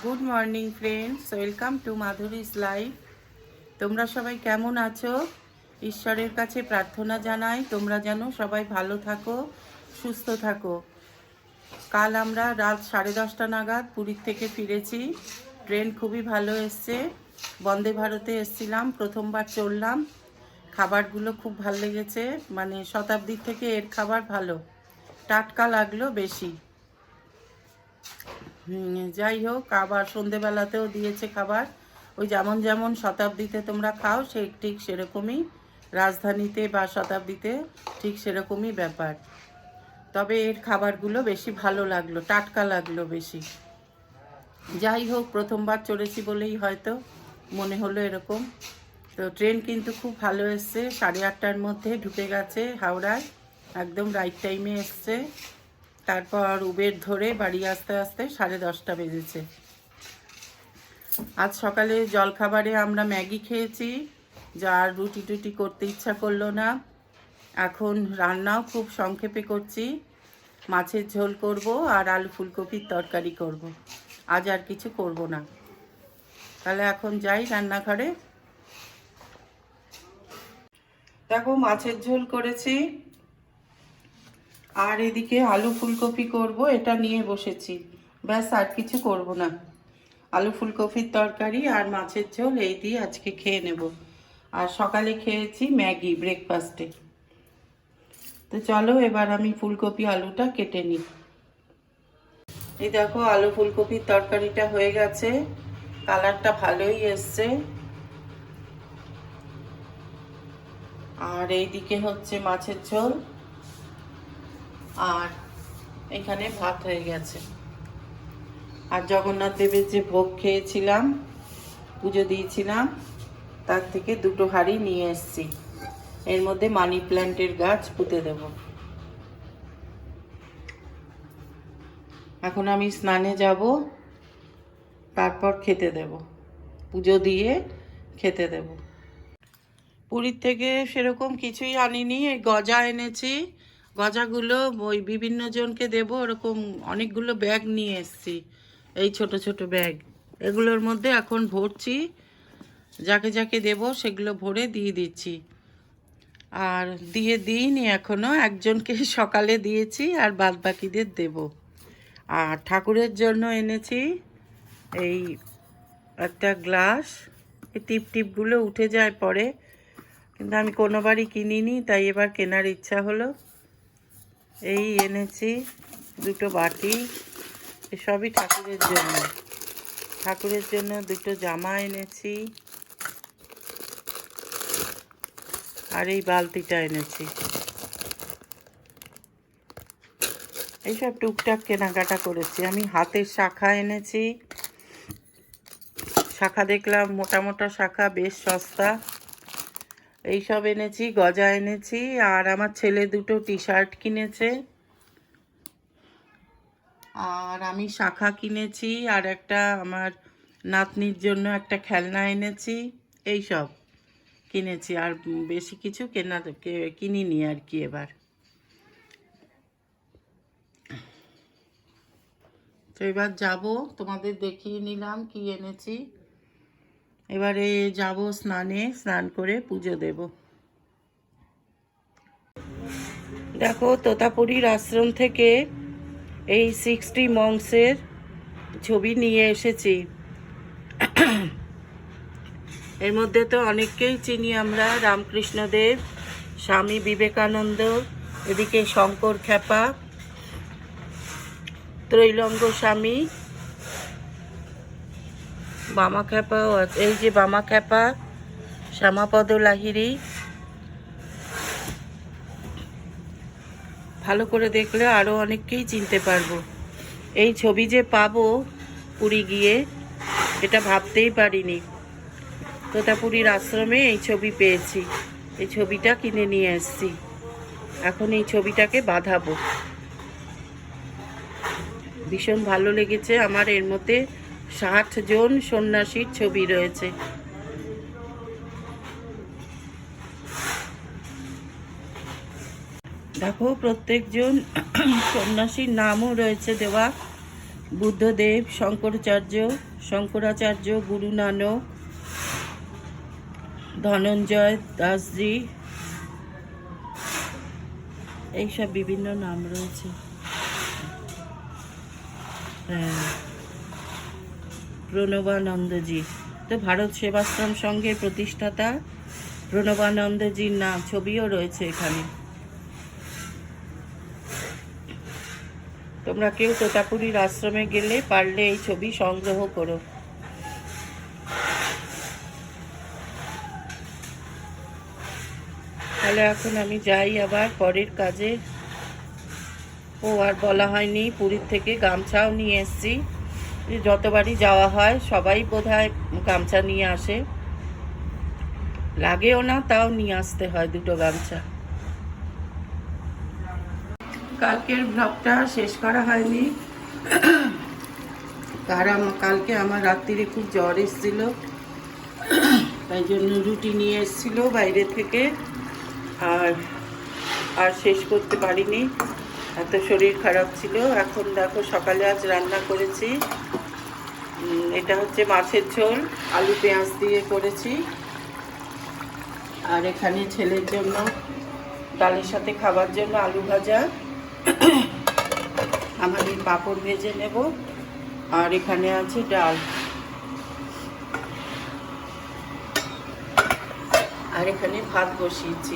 Good morning friends, welcome to Madhuri's life. তোমরা সবাই কেমন আছো? ঈশ্বরের কাছে প্রার্থনা জানাই তোমরা যেন সবাই ভালো থাকো, সুস্থ থাকো। কাল আমরা রাত 10:30 নাগাদ পুরীর থেকে ফিরেছি। ট্রেন খুবই ভালো এসছে। বন্দে ভারতে এসছিলাম, প্রথমবার চললাম। খাবারগুলো খুব ভালো লেগেছে, মানে শতাব্দীর থেকে এর খাবার ভালো, টাটকা লাগলো বেশি। যাই হোক, আবার সন্ধেবেলাতেও দিয়েছে খাবার। ওই যেমন যেমন শতাব্দীতে তোমরা খাও সেই ঠিক সেরকমই রাজধানীতে বা শতাব্দীতে ঠিক সেরকমই ব্যাপার। তবে এর খাবারগুলো বেশি ভালো লাগলো, টাটকা লাগলো বেশি। যাই হোক, প্রথমবার চড়েছি বলেই হয়তো মনে হলো এরকম। তো ট্রেন কিন্তু খুব ভালো এসছে, 8:30টার মধ্যে ঢুকে গেছে হাওড়ায়, একদম রাইট টাইমে এসছে। তারপর উবের ধরে বাড়ি আসতে আসতে 10:30 বেজেছে। আজ সকালে জলখাবারে আমরা ম্যাগি খেয়েছি, যার রুটি টুটি করতে ইচ্ছা করলো না। এখন রান্নাও খুব সংক্ষেপে করছি, মাছের ঝোল করব আর আলু ফুলকপির তরকারি করব। আজ আর কিছু করব না। তাহলে এখন যাই রান্নাঘরে। দেখো, মাছের ঝোল করেছি আর এদিকে আলু ফুলকপি করব, এটা নিয়ে বসেছি। ব্যাস, আর কিছু করব না। আলু ফুলকপির তরকারি আর মাছের ঝোল এই দিয়ে আজকে খেয়ে নেব। আর সকালে খেয়েছি ম্যাগি ব্রেকফাস্টে। তো চলো এবার আমি ফুলকপি আলুটা কেটে নিই। এই দেখো, আলু ফুলকপির তরকারিটা হয়ে গেছে, কালারটা ভালোই এসছে। আর এইদিকে হচ্ছে মাছের ঝোল, আর এখানে ভাত হয়ে গেছে। আর জগন্নাথ দেবের যে ভোগ খেয়েছিলাম, পুজো দিয়েছিলাম, তার থেকে 2টো হাঁড়ি নিয়ে এসেছি। এর মধ্যে মানি প্ল্যান্টের গাছ পুঁতে দেব। এখন আমি স্নানে যাব, তারপর খেতে দেব, পুজো দিয়ে খেতে দেব। পুরীর থেকে সেরকম কিছুই আনিনি, এই গজা এনেছি। গজাগুলো ওই বিভিন্ন জনকে দেব, ওরকম অনেকগুলো ব্যাগ নিয়ে এসেছি, এই ছোট ছোট ব্যাগ। এগুলোর মধ্যে এখন ভরছি, যাকে যাকে দেব সেগুলো ভরে দিয়ে দিচ্ছি। আর দিইনি এখনও, একজনকে সকালে দিয়েছি আর বাদ বাকিদের দেব। আর ঠাকুরের জন্য এনেছি এই একটা গ্লাস। এই টিপগুলো উঠে যায় পরে, কিন্তু আমি কোনোবারই কিনিনি, তাই এবার কেনার ইচ্ছা হলো। এই এনেছি 2টো বাটি, এসবই ঠাকুরের জন্য। ঠাকুরের জন্য 2টো জামা এনেছি, আর এই বালতিটা এনেছি। এইসব টুকটাক কেনাকাটা করেছি। আমি হাতের শাখা এনেছি, শাখা দেখলাম মোটা মোটা শাখা, বেশ সস্তা। এইসব এনেছি, গজা এনেছি। আর আমার ছেলে 2টো টি-শার্ট কিনেছে, আর আমি শাখা কিনেছি, আর একটা আমার নাতনির জন্য একটা খেলনা এনেছি। এই সব কিনেছি, আর বেশি কিছু কিনিনি আর কি। এবার তো এবার যাব, তোমাদের দেখিয়ে নিলাম কি এনেছি। এবারে যাব স্নানে, স্নান করে পুজো দেব। দেখো, তোতাপুরীর আশ্রম থেকে এই 60 মঙ্কসের ছবি নিয়ে এসেছি। এর মধ্যে তো অনেককেই চিনি আমরা, রামকৃষ্ণদেব, স্বামী বিবেকানন্দ, এদিকে শঙ্কর খ্যাপা, ত্রৈলঙ্গ স্বামী, বামা খ্যাপাও আছে। এই যে বামা খ্যাপা, শ্যামাপদ লাহিড়ী। ভালো করে দেখলে আরও অনেককেই চিনতে পারবো। এই ছবি যে পাবো পুরী গিয়ে, এটা ভাবতেই পারিনি। তোতাপুরীর আশ্রমে এই ছবি পেয়েছি, এই ছবিটা কিনে নিয়ে এসেছি। এখন এই ছবিটাকে বাঁধাবো। ভীষণ ভালো লেগেছে আমার। এর মধ্যে 60 জন সন্ন্যাসীর ছবি রয়েছে। দেখো, প্রত্যেকজন সন্ন্যাসীর নামও রয়েছে দেওয়া। বুদ্ধদেব, শঙ্করাচার্য, গুরু নানক, ধনঞ্জয় দাসজি, এইসব বিভিন্ন নাম রয়েছে। হ্যাঁ, প্রণবানন্দজি তো ভারত সেবাশ্রম সংঘের প্রতিষ্ঠাতা প্রণবানন্দজির নাম ছবিও রয়েছে এখানে। তোমরা কেউ তোতাপুরীর আশ্রমে গেলে পারলে এই ছবি সংগ্রহ করো। তাহলে এখন আমি যাই আবার পরের কাজে। আর বলা হয়নি, পুরীর থেকে গামছাও নিয়ে এসেছি। যতবারই যাওয়া হয় সবাই বোধহয় গামছা নিয়ে আসে, লাগেও না তাও নিয়ে আসতে হয় 2টো গামছা। কালকের ব্লগটা শেষ করা হয়নি, কারণ কালকে আমার রাত্রিরে খুব জ্বর এসেছিল, তাই জন্য রুটি নিয়ে এসেছিল বাইরে থেকে, আর শেষ করতে পারিনি, এত শরীর খারাপ ছিল। এখন দেখো সকালে আজ রান্না করেছি, এটা হচ্ছে মাছের ঝোল, আলু পেঁয়াজ দিয়ে করেছি। আর এখানে ছেলের জন্য ডালের সাথে খাবার জন্য আলু ভাজা, আমার এই পাঁপড় ভেজে নেব। আর এখানে আছে ডাল, আর এখানে ভাত বসিয়েছি।